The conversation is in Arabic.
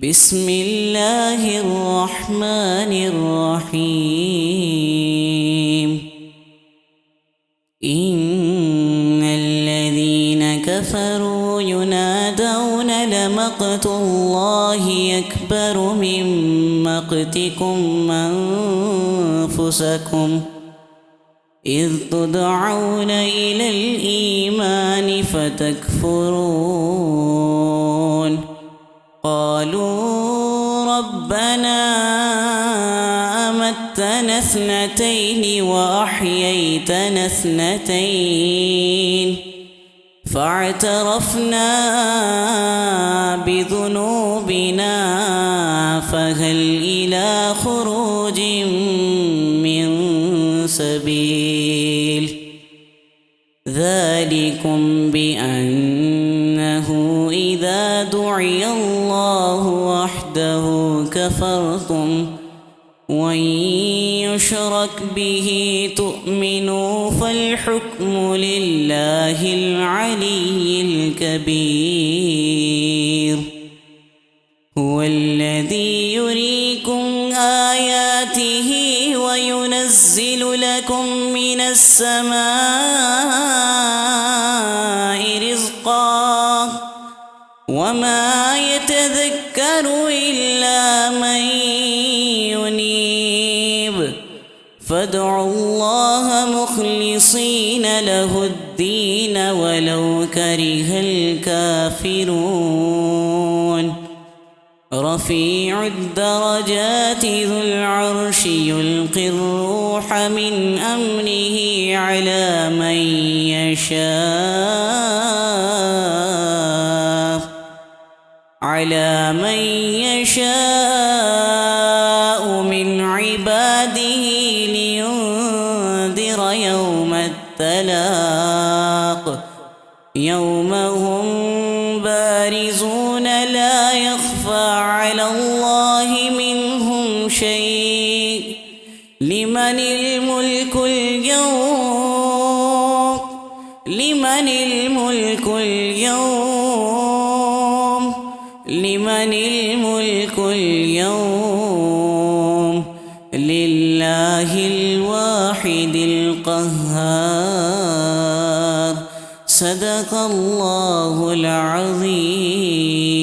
بسم الله الرحمن الرحيم إن الذين كفروا ينادون لمقت الله أكبر من مقتكم أنفسكم إذ تدعون إلى الإيمان فتكفرون قالوا ربنا أمتنا اثنتين وأحييتنا اثنتين فاعترفنا بذنوبنا فهل إلى خروج من سبيل ذلكم بأنه إذا دعي الله وحده كفرتم وإن يشرك به تؤمنوا فالحكم لله العلي الكبير هو الذي يريكم آياته وينزل لكم من السماء رزقا وما يتذكر إلا من ينيب فادعوا الله مخلصين له الدين ولو كره الكافرون رفيع الدرجات ذو العرش يلقي الروح من أمره على من يشاء من عباده لينذر يوم التلاق يوم هم بارزون لا يخفى على الله منهم شيء لمن الملك اليوم لله الواحد القهار صدق الله العظيم.